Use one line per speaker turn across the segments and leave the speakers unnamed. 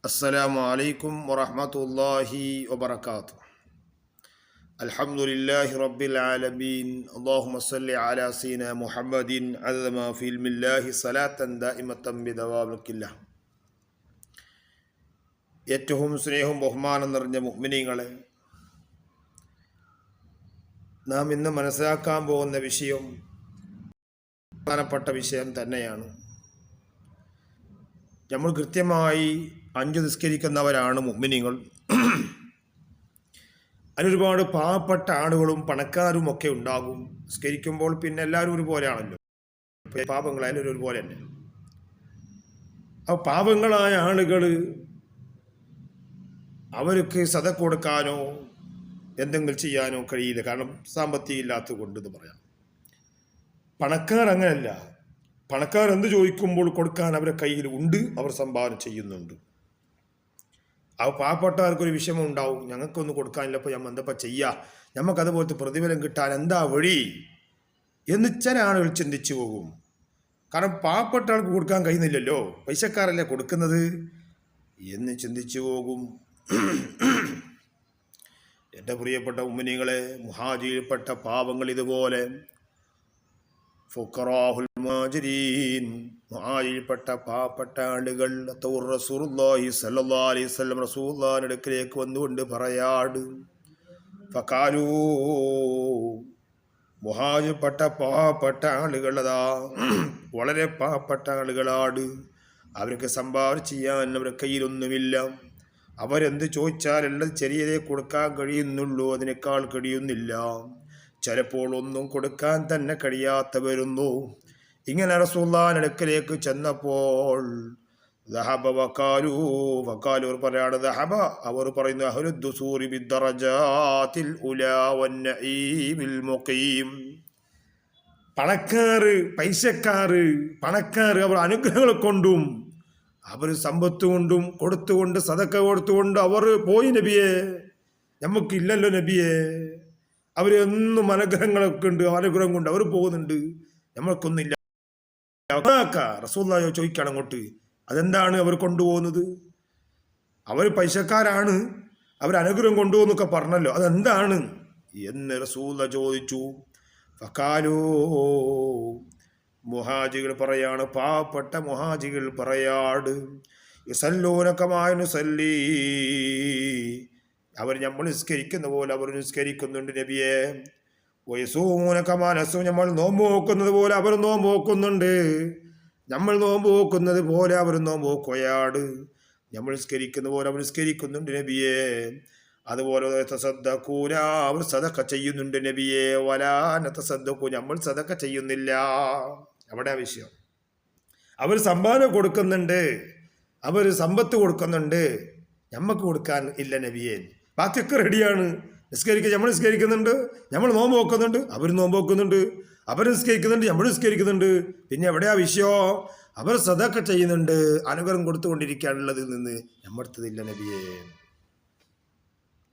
السلام عليكم ورحمة الله وبركاته. الحمد لله رب العالمين. اللهم صل على سيدنا محمد عدد ما في علم الله صلاة دائمة بدوام الله. ഏറ്റവും സ്നേഹവും ബഹുമാനം നിറഞ്ഞ മുഅ്മിനീങ്ങളെ, നാം ഇന്ന് മനസ്സിലാക്കാൻ പോകുന്ന വിഷയം പ്രധാനപ്പെട്ട വിഷയം തന്നെയാണ്. നമ്മൾ കൃത്യമായി 5 നിസ്കരിക്കുന്നവരാണ് മുഅ്മിനീങ്ങൾ. അതിലൊരുപാട് പാവപ്പെട്ട ആളുകളും പണക്കാരും ഒക്കെ ഉണ്ടാകും. നിസ്കരിക്കുമ്പോൾ പിന്നെ എല്ലാവരും ഒരുപോലെയാണല്ലോ, പാപങ്ങളായാലും ഒരുപോലെ തന്നെ. ആ പാവങ്ങളായ ആളുകൾ അവർക്ക് സദഖ കൊടുക്കാനോ എന്തെങ്കിലും ചെയ്യാനോ കഴിയില്ല, കാരണം സാമ്പത്തികം ഇല്ലാത്തത് കൊണ്ട് എന്ന് പറയാം. പണക്കാർ അങ്ങനെയല്ല. പണക്കാർ എന്ത് ചോദിക്കുമ്പോൾ കൊടുക്കാൻ അവരുടെ കയ്യിൽ ഉണ്ട്, അവർ സംഭാവന ചെയ്യുന്നുണ്ട്. ആ പാവപ്പെട്ടവർക്കൊരു വിഷമം ഉണ്ടാവും, ഞങ്ങൾക്കൊന്നും കൊടുക്കാനില്ലപ്പോൾ നമ്മൾ എന്തപ്പോൾ ചെയ്യുക, നമുക്കതുപോലത്തെ പ്രതിഫലം കിട്ടാൻ എന്താ വഴി എന്ന് ചില ആളുകൾ ചിന്തിച്ചു പോകും. കാരണം പാവപ്പെട്ട ആൾക്ക് കൊടുക്കാൻ കഴിയുന്നില്ലല്ലോ, പൈസക്കാരല്ലേ കൊടുക്കുന്നത് എന്ന് ചിന്തിച്ചു പോകും. എൻ്റെ പ്രിയപ്പെട്ട ഉമ്മനികളെ, മുഹാജിരിൽപ്പെട്ട പാവങ്ങൾ ഇതുപോലെ ഫുഖറാഹുൽ മുഹാജിരീൻ, മുഹാജിരിൽപ്പെട്ട പാവപ്പെട്ട ആളുകൾ റസൂലുള്ളാഹി സ്വല്ലല്ലാഹു അലൈഹി വസല്ലം റസൂലുള്ളാഹിന്റെ അടുക്കലേക്ക് വന്നുകൊണ്ട് പറയാട് ഫഖാലൂ, മുഹാജിരിൽപ്പെട്ട പാവപ്പെട്ട ആളുകളതാ വളരെ പാവപ്പെട്ട ആളുകളാട്, അവർക്ക് സംഭാവന ചെയ്യാൻ അവരുടെ കയ്യിലൊന്നുമില്ല. അവരെന്ത് ചോദിച്ചാലെല്ലാം ചെറിയതേ കൊടുക്കാൻ കഴിയുന്നുള്ളൂ, അതിനേക്കാൾ കഴിയുന്നില്ല. ചിലപ്പോൾ ഒന്നും കൊടുക്കാൻ തന്നെ കഴിയാത്ത വരുന്നു. ഇങ്ങനെ റസൂലുള്ളാഹിന്റെ അടുക്കലേക്ക് ചെന്നപ്പോൾ അവർ പറയുന്നു അഹ്ലുദ്ദുസൂരി ബിദ്ദറജാതിൽ ഉലാ വന്നഈമിൽ മുഖീം. പണക്കാർ അവർ അനുഗ്രഹങ്ങൾ കൊണ്ടും അവർ സമ്പത്ത് കൊണ്ടും കൊടുത്തുകൊണ്ട് സദഖ കൊടുത്തുകൊണ്ട് അവർ പോയി നബിയെ, നമുക്കില്ലല്ലോ നബിയെ. അവരെന്നും അനുഗ്രഹങ്ങളൊക്കെ ഉണ്ട്, അനുഗ്രഹം കൊണ്ട് അവർ പോകുന്നുണ്ട്, നമ്മൾക്കൊന്നുമില്ല. റസൂലുള്ളാഹി ചോദിക്കണം അങ്ങോട്ട്, അതെന്താണ് അവർ കൊണ്ടുപോകുന്നത്? അവർ പൈസക്കാരാണ്, അവർ അനുഗ്രഹം കൊണ്ടുപോകുന്നൊക്കെ പറഞ്ഞല്ലോ, അതെന്താണ് എന്ന് റസൂലുള്ളാഹി ചോദിച്ചു. ഫഖാലൂ, മുഹാജികൾ പറയാണ്, പാവപ്പെട്ട മുഹാജികൾ പറയാട് യുസല്ലൂന കമാ നുസല്ലി, അവർ നമ്മൾ നിസ്കരിക്കുന്ന പോലെ അവർ നിസ്കരിക്കുന്നുണ്ട് നബിയെ. വയസൂന കമാ നസൂം, നമ്മൾ നോമ്പ് നോക്കുന്നത് പോലെ അവർ നോമ്പ് നോക്കുന്നുണ്ട്. നമ്മൾ നോമ്പ് നോക്കുന്നത് പോലെ അവർ നോമ്പ് നോക്കുകയാണ്. നമ്മൾ നിസ്കരിക്കുന്ന പോലെ അവർ നിസ്കരിക്കുന്നുണ്ട് നബിയെ. അതുപോലെ തസദ്ദഖൂന, അവർ സദഖ ചെയ്യുന്നുണ്ട് നബിയെ. വലാ നതസദ്ദഖൂ, നമ്മൾ സദഖ ചെയ്യുന്നില്ല. അവിടെ വിഷയം. അവർ സംഭാവന കൊടുക്കുന്നുണ്ട്, അവർ സമ്പത്ത് കൊടുക്കുന്നുണ്ട്, നമുക്ക് കൊടുക്കാൻ ഇല്ല നബിയെ. ബാക്കിയൊക്കെ റെഡിയാണ്. നിസ്കരിക്കുക, നമ്മൾ നിസ്കരിക്കുന്നുണ്ട്, നമ്മൾ നോമ്പ് നോക്കുന്നുണ്ട്, അവർ നോമ്പ് നോക്കുന്നുണ്ട്, അവർ നിസ്കരിക്കുന്നുണ്ട്, നമ്മൾ നിസ്കരിക്കുന്നുണ്ട്. പിന്നെ എവിടെയാ വിഷയം? അവർ സദഖ ചെയ്യുന്നുണ്ട്, അനുഗ്രഹം കൊടുത്തുകൊണ്ടിരിക്കാനുള്ളതിൽ നിന്ന് നമ്മടുത്തതില്ല നബിയെ.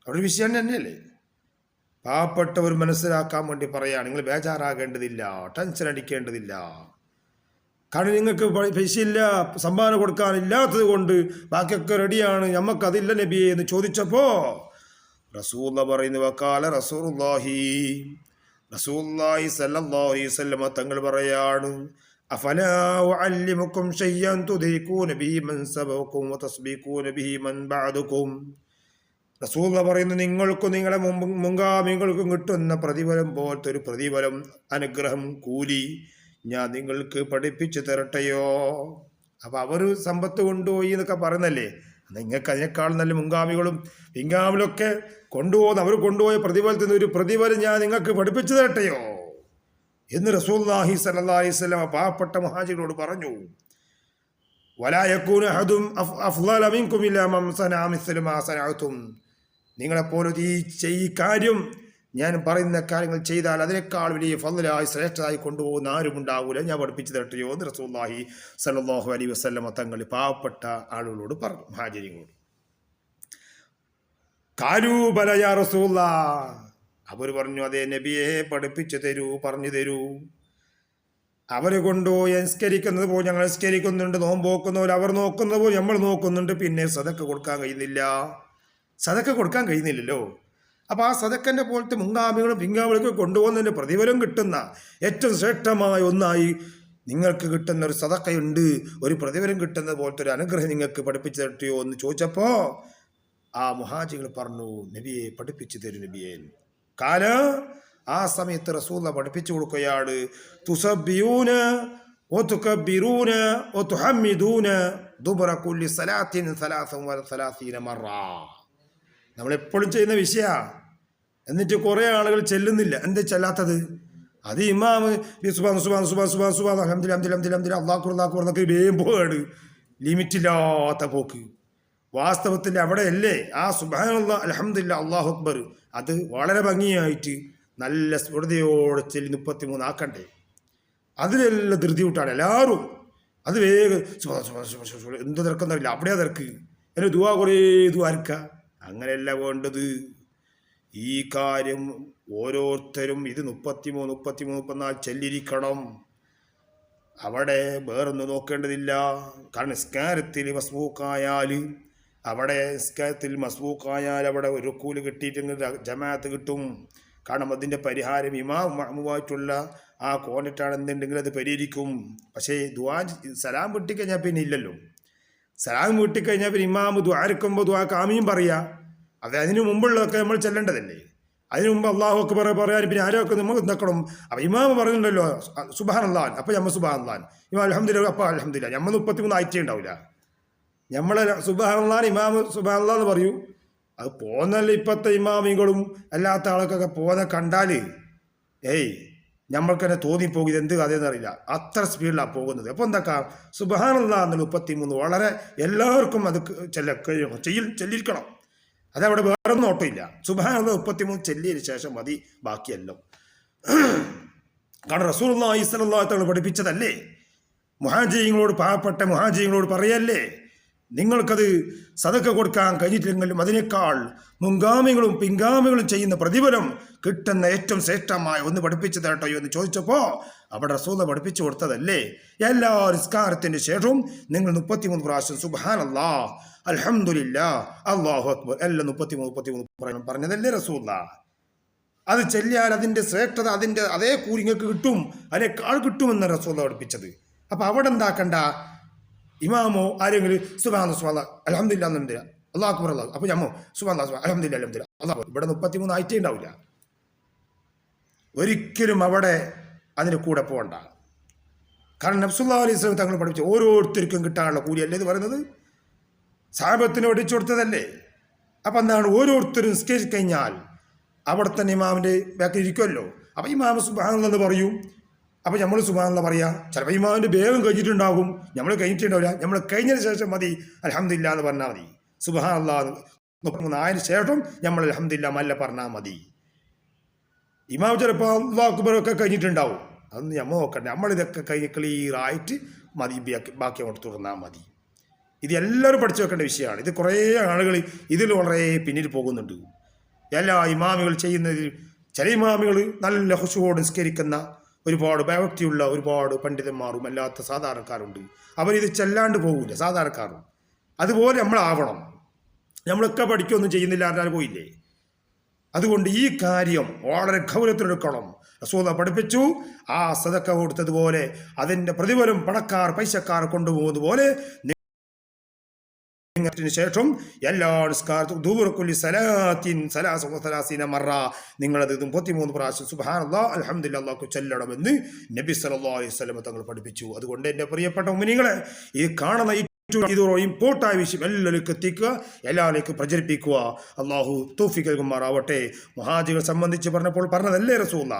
അവിടെ വിഷയം തന്നെയല്ലേ. പാവപ്പെട്ടവർ മനസ്സിലാക്കാൻ വേണ്ടി പറയാം, നിങ്ങൾ ബേജാറാകേണ്ടതില്ല, ടെൻഷൻ അടിക്കേണ്ടതില്ല. കാരണം നിങ്ങൾക്ക് പൈസയില്ല, സംഭാവന കൊടുക്കാനില്ലാത്തത് കൊണ്ട് ബാക്കിയൊക്കെ റെഡിയാണ്, നമുക്കതില്ല നബിയെ എന്ന് ചോദിച്ചപ്പോൾ റസൂലുള്ളാഹി പറയുന്നു, വഖാല റസൂലുള്ളാഹി സ്വല്ലല്ലാഹു അലൈഹി വസല്ലം തങ്ങൾ പറയാണ്, അഫലാ ഉഅല്ലിമുക്കും ശൈഅൻ തുദീകൂന ബിഹി മൻ സബഖക്കും വതസ്ബീകൂന ബിഹി മൻ ബഅദുക്കും. റസൂലുള്ളാഹി പറയുന്നു, നിങ്ങൾക്കും നിങ്ങളെ മുൻഗാമികൾക്കും കിട്ടുന്ന പ്രതിഫലം പോലത്തെ ഒരു പ്രതിഫലം, അനുഗ്രഹം, കൂലി ഞാൻ നിങ്ങൾക്ക് പഠിപ്പിച്ചു തരട്ടെയോ? അപ്പം അവർ സമ്പത്ത് കൊണ്ടുപോയി എന്നൊക്കെ പറയുന്നല്ലേ, നിങ്ങൾക്ക് അതിനേക്കാൾ നല്ല മുൻഗാമികളും പിൻഗാമികളൊക്കെ കൊണ്ടുപോകുന്ന അവർ കൊണ്ടുപോയ പ്രതിഫലത്തിന് ഒരു പ്രതിഫലം ഞാൻ നിങ്ങൾക്ക് പഠിപ്പിച്ചു തരട്ടെയോ എന്ന് റസൂലുള്ളാഹി സ്വല്ലല്ലാഹു അലൈഹി വസല്ലം പാവപ്പെട്ട മുഹാജികളോട് പറഞ്ഞു. വലാ യകൂന അഹദും അഫ്ളല മിൻകും ഇല്ലാ മൻ സനഅ മിസ്ല മാ സനഅതും. നിങ്ങളെപ്പോലെ ഈ കാര്യം, ഞാൻ പറയുന്ന കാര്യങ്ങൾ ചെയ്താൽ അതിനേക്കാൾ വലിയ ഫളലായി ശ്രേഷ്ഠതായി കൊണ്ടുപോകുന്ന ആരും ഉണ്ടാവില്ല, ഞാൻ പഠിപ്പിച്ചു തരട്ടെയോ എന്ന് റസൂലുള്ളാഹി സ്വല്ലല്ലാഹു അലൈഹി വസല്ലം തങ്ങൾ പാവപ്പെട്ട ആളുകളോട് പറഞ്ഞു, മുഹാജിരികളോട്. ഖാലൂ ബല യാ റസൂലല്ലാഹ്, അവർ പറഞ്ഞു, അതേ നബിയെ, പഠിപ്പിച്ചു തരൂ, പറഞ്ഞു തരൂ. അവർ കൊണ്ടുപോയി നിസ്കരിക്കുന്നത് പോലെ ഞങ്ങൾ നിസ്കരിക്കുന്നുണ്ട്, നോമ്പ് നോക്കുന്നവർ അവർ നോക്കുന്നത് പോലെ നമ്മൾ നോക്കുന്നുണ്ട്, പിന്നെ സദക്ക കൊടുക്കാൻ കഴിയുന്നില്ല. സദക്ക കൊടുക്കാൻ കഴിയുന്നില്ലല്ലോ. അപ്പോൾ ആ സദക്കൻ്റെ പോലത്തെ മുൻഗാമികളും പിൻഗാമികളൊക്കെ കൊണ്ടുപോകുന്നതിൻ്റെ പ്രതിഫലം കിട്ടുന്ന ഏറ്റവും ശ്രേഷ്ഠമായ ഒന്നായി നിങ്ങൾക്ക് കിട്ടുന്ന ഒരു സദക്കയുണ്ട്, ഒരു പ്രതിഫലം കിട്ടുന്ന പോലത്തെ ഒരു അനുഗ്രഹം നിങ്ങൾക്ക് പഠിപ്പിച്ചു തരട്ടിയോ എന്ന് ചോദിച്ചപ്പോൾ ആ മുഹാജികൾ പറഞ്ഞു, നബിയെ പഠിപ്പിച്ചു തരും നബിയെ. ആ സമയത്ത് റസൂല പഠിപ്പിച്ചു കൊടുക്കുകയാണ്, തുസബ്ബിയൂന വതുകബ്ബിറൂന വതുഹമ്മിദൂന ദുബറ കുല്ലി സലാത്തിൻ 33 മറ. നമ്മളെപ്പോഴും ചെയ്യുന്ന വിഷയമാണ്. എന്നിട്ട് കുറേ ആളുകൾ ചെല്ലുന്നില്ല. എന്താ ചെല്ലാത്തത്? അത് ഇമാമ് സുബ്ഹാൻ സുബ്ഹാൻ സുബ്ഹാൻ സുബ്ഹാൻ സുബ്ഹാൻ അൽഹംദുലില്ലാഹ് അല്ലാഹു അല്ലാഹു എന്നൊക്കെ വേഗം പോവാണ്, ലിമിറ്റില്ലാത്ത പോക്ക്. വാസ്തവത്തിൽ അവിടെയല്ലേ ആ സുബ്ഹാനല്ലാഹ് അൽഹംദുലില്ലാഹ് അല്ലാഹു അക്ബർ അത് വളരെ ഭംഗിയായിട്ട് നല്ല സ്ഫുടതയോടെ ചെല്ലി 33 ആക്കണ്ടേ. അതിലെല്ലാം ധൃതിവിട്ടാണ് എല്ലാവരും. അത് വേഗം എന്ത് തിരക്കെന്നറിയില്ല, അവിടെയാ തിരക്ക്. എന്നെ ദുആ കുറേ ദ്വാരക്ക. അങ്ങനെയല്ല വേണ്ടത്. ഈ കാര്യം ഓരോരുത്തരും ഇത് 33 34 ചെല്ലിരിക്കണം. അവിടെ വേറൊന്നും നോക്കേണ്ടതില്ല. കാരണം നിസ്കാരത്തിൽ മസ്ബൂക്കായാൽ അവിടെ ഒരു കൂല് കിട്ടിയിട്ടെങ്കിൽ ജമാഅത്ത് കിട്ടും. കാരണം അതിൻ്റെ പരിഹാരം ഇമാമുമായിട്ടുള്ള ആ കോൺടാക്റ്റാണെന്നുണ്ടെങ്കിൽ അത് പരിഹരിക്കും. പക്ഷേ ദുആ സലാം വീട്ടിക്കഴിഞ്ഞാൽ പിന്നെ ഇല്ലല്ലോ. സലാം വീട്ടിക്കഴിഞ്ഞാൽ പിന്നെ ഇമാമ് ദ്വാരക്കുമ്പോൾ ദ്വാക്ക് ആമീൻ പറയുക. അതിന് മുമ്പുള്ളതൊക്കെ നമ്മൾ ചെല്ലേണ്ടതല്ലേ. അതിന് മുമ്പ് അല്ലാഹു അക്ബർ പറയാൻ പിന്നെ ആരൊക്കെ നമ്മൾ നിൽക്കണം. അപ്പം ഇമാമ് പറയുന്നുണ്ടല്ലോ സുബ്ഹാനല്ലാഹ്, അപ്പം നമ്മൾ സുബ്ഹാനല്ലാഹ്, ഇമാം അൽഹംദുലില്ലാഹ്, അപ്പം അൽഹംദുലില്ലാഹ്. നമ്മൾ 33 ആയിട്ടേ ഉണ്ടാവില്ല. നമ്മളെ സുബ്ഹാനല്ലാഹ് ഇമാമ് സുബ്ഹാനല്ലാഹ് എന്ന് പറയൂ. അത് പോന്നല്ല ഇപ്പോഴത്തെ ഇമാമികളും അല്ലാത്ത ആൾക്കൊക്കെ പോന്നെ കണ്ടാൽ നമ്മൾക്ക് തന്നെ തോന്നിപ്പോകും എന്ത് കഥയെന്നറിയില്ല, അത്ര സ്പീഡിലാണ് പോകുന്നത്. അപ്പോൾ എന്താക്കാം, സുബ്ഹാനല്ലാഹ് എന്നുള്ള 33 വളരെ എല്ലാവർക്കും അത് ചെല്ലിരിക്കണം. അതവിടെ വേറെ നോട്ടമില്ല. സുബ്ഹാനല്ലാഹ് 33 ചെല്ലിയതിന് ശേഷം മതി ബാക്കിയെല്ലാം. കാരണം റസൂലുള്ളാഹി സ്വല്ലല്ലാഹു അലൈഹി വസല്ലം പഠിപ്പിച്ചതല്ലേ. മുഹാജിങ്ങളോട്, പാവപ്പെട്ട മുഹാജിങ്ങളോട് പറയല്ലേ, നിങ്ങൾക്കത് സദക്ക കൊടുക്കാൻ കഴിഞ്ഞിട്ടില്ലെങ്കിലും അതിനേക്കാൾ മുൻഗാമികളും പിൻഗാമികളും ചെയ്യുന്ന പ്രതിഫലം കിട്ടുന്ന ഏറ്റവും ശ്രേഷ്ഠമായ ഒന്ന് പഠിപ്പിച്ചു തരട്ടോ എന്ന് ചോദിച്ചപ്പോൾ അവിടെ റസൂല പഠിപ്പിച്ചു കൊടുത്തതല്ലേ. എല്ലാ നിസ്കാരത്തിൻ്റെ ശേഷവും നിങ്ങൾ 33 പ്രാവശ്യം സുബ്ഹാനല്ലാഹ് അൽഹംദുലില്ലാഹ് അല്ലാഹു അക്ബർ എല്ലാം 33 പറഞ്ഞതല്ലേ റസൂല. അത് ചെല്ലിയാൽ അതിൻ്റെ ശ്രേഷ്ഠത, അതിൻ്റെ അതേ കൂലി നിങ്ങൾക്ക് കിട്ടും, അതിനേക്കാൾ കിട്ടുമെന്ന് റസൂല പഠിപ്പിച്ചത്. അപ്പം അവിടെ എന്താക്കണ്ട, ഇമാമോ ആരെങ്കിലും സുബ്ഹാനല്ലാഹ് അൽഹംദുലില്ലാഹ് അൽഹംദുലില്ലാഹ് അല്ലാഹു അക്ബർ അല്ലാഹു, അപ്പോൾ ഞമ്മോ സുബ്ഹാനല്ലാഹ് അൽഹംദുലില്ലാഹ് അൽഹംദുലില്ലാഹ് അല്ലാഹു. ഇവിടെ 33 ആയിട്ടേ ഉണ്ടാവില്ല. ഒരിക്കലും അവിടെ അതിന് കൂടെ പോകണ്ട. കാരണം നബി സല്ലല്ലാഹു അലൈഹി വസല്ലം തങ്ങൾ പഠിപ്പിച്ച ഓരോരുത്തർക്കും കിട്ടാനുള്ള കൂലിയല്ലേ ഇത് പറയുന്നത്. സഹാബത്തിന് ഒടിച്ചു കൊടുത്തതല്ലേ. അപ്പം എന്താണ്, ഓരോരുത്തരും നിസ്കരിച്ച് കഴിഞ്ഞാൽ അവിടെ തന്നെ ഇമാമിൻ്റെ ബാക്കിൽ ഇരിക്കുമല്ലോ. അപ്പം ഇമാമ് സുബ്ഹാനല്ലാഹ് എന്ന് പറയും, അപ്പോൾ നമ്മൾ സുബ്ഹാനല്ലാഹ് പറയാം. ചിലപ്പോൾ ഇമാമിൻ്റെ വേഗം കഴിഞ്ഞിട്ടുണ്ടാകും, നമ്മൾ കഴിഞ്ഞിട്ടുണ്ടാവില്ല. നമ്മൾ കഴിഞ്ഞതിന് ശേഷം മതി അൽഹംദുലില്ലാഹ് എന്ന് പറഞ്ഞാൽ മതി. സുബ്ഹാനല്ലാഹ് 33 ആയതിനു ശേഷം നമ്മൾ അൽഹംദുലില്ലാഹ് മല്ല പറഞ്ഞാൽ മതി. ഇമാം ചിലപ്പോൾ അല്ലാഹു അക്ബറൊക്കെ കഴിഞ്ഞിട്ടുണ്ടാവും, അതൊന്നും നമ്മൾ നോക്കണ്ട. നമ്മളിതൊക്കെ കഴിഞ്ഞ് ക്ലിയറായിട്ട് മതി, ബാക്കി അങ്ങോട്ട് തുറന്നാൽ മതി. ഇത് എല്ലാവരും പഠിച്ചു വെക്കേണ്ട വിഷയമാണ്. ഇത് കുറേ ആളുകൾ ഇതിൽ വളരെ പിന്നിൽ പോകുന്നുണ്ട്. എല്ലാ ഇമാമികൾ ചെയ്യുന്നതിൽ ചില ഇമാമികൾ നല്ല ഹുശൂവോടെ നിസ്കരിക്കുന്ന ഒരുപാട് ഭയഭക്തിയുള്ള ഒരുപാട് പണ്ഡിതന്മാരും അല്ലാത്ത സാധാരണക്കാരുണ്ട്. അവരിത് ചെല്ലാണ്ട് പോകില്ല, സാധാരണക്കാരും. അതുപോലെ നമ്മളാവണം. നമ്മളൊക്കെ പഠിക്കുകയൊന്നും ചെയ്യുന്നില്ല, ആരാൽ പോയില്ലേ. അതുകൊണ്ട് ഈ കാര്യം വളരെ ഗൗരവത്തിലെടുക്കണം. റസൂല പഠിപ്പിച്ചു, ആ സദക്ക കൊടുത്തതുപോലെ അതിൻ്റെ പ്രതിഫലം പണക്കാർ പൈസക്കാർ കൊണ്ടുപോകുന്നത് പോലെ ശേഷം എല്ലാ നിസ്കാരത്തും ദൂറക്കുല്ലി സലാത്തിൻ 33 മറ നിങ്ങളത് 33 പ്രാവശ്യം സുബ്ഹാനല്ലാഹ് അൽഹംദുലില്ലാഹ് അല്ലാഹു ചെല്ലണമെന്ന് നബി സല്ലല്ലാഹു അലൈഹി വസല്ലം തങ്ങൾ പഠിപ്പിച്ചു. അതുകൊണ്ട് എൻ്റെ പ്രിയപ്പെട്ട മുഅ്മിനീങ്ങളെ, ഈ കാണുന്ന ഇത് ഇമ്പോർട്ടായ വിഷയം എല്ലാവരിലേക്ക് എത്തിക്കുക, എല്ലാവരിലേക്ക് പ്രചരിപ്പിക്കുക. അള്ളാഹു തൗഫീഖ് നൽകുമാറാവട്ടെ. മുഹാജികളെ സംബന്ധിച്ച് പറഞ്ഞപ്പോൾ പറഞ്ഞതല്ലേ റസൂല,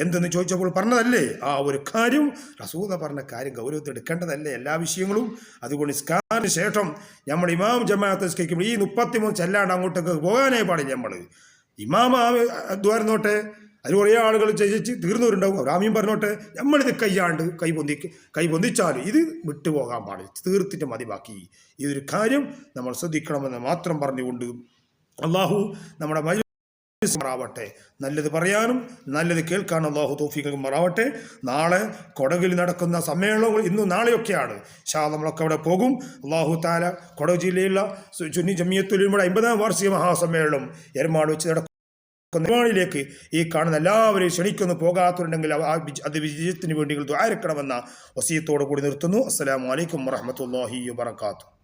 എന്തെന്ന് ചോദിച്ചപ്പോൾ പറഞ്ഞതല്ലേ ആ ഒരു കാര്യം. റസൂല പറഞ്ഞ കാര്യം ഗൗരവത്തിൽ എടുക്കേണ്ടതല്ലേ എല്ലാ വിഷയങ്ങളും. അതുകൊണ്ട് നിസ്കാരത്തിന് ശേഷം നമ്മൾ ഇമാം ജമാഅത്ത് നിസ്കരിക്കുമ്പോൾ ഈ 33 ചെല്ലാണ്ട് അങ്ങോട്ടേക്ക് പോകാനേ പാടില്ല. നമ്മൾ ഇമാം ദ്വാരന്നോട്ടെ, അതിൽ കുറേ ആളുകൾ ചെയ്യിച്ച് തീർന്നവരുണ്ടാവും, അവരാമീൻ പറഞ്ഞോട്ടെ. നമ്മളിത് കൈ പൊന്തിച്ചാലും ഇത് വിട്ടുപോകാൻ പാടില്ല, തീർത്തിട്ട് മതി ബാക്കി. ഇതൊരു കാര്യം നമ്മൾ ശ്രദ്ധിക്കണമെന്ന് മാത്രം പറഞ്ഞുകൊണ്ട് അള്ളാഹു നമ്മുടെ ാവട്ടെ. നല്ലത് പറയാനും നല്ലത് കേൾക്കാനും അല്ലാഹു തൗഫീഖ് നൽകുമാറാവട്ടെ. നാളെ കൊടകിൽ നടക്കുന്ന സമ്മേളനങ്ങൾ ഇന്നും നാളെയൊക്കെയാണ്. നമ്മളൊക്കെ അവിടെ പോകും. അല്ലാഹു തആല കൊടക് ജില്ലയിലുള്ള സുന്നി ജമിയത്തുൽ ഉലമയുടെ 50ാം വാർഷിക മഹാസമ്മേളനം എരമാട് വെച്ച് നടക്കും. ഈ കാണുന്ന എല്ലാവരെയും ക്ഷണിക്കുന്നു. പോകാത്തുണ്ടെങ്കിൽ അത് വിജയത്തിന് വേണ്ടി ദുആ ഇരക്കണമെന്ന വസിയത്തോടു കൂടി നിർത്തുന്നു. അസ്സലാമു അലൈക്കും വറഹ്മത്തുള്ളാഹി വബറകാതുഹു.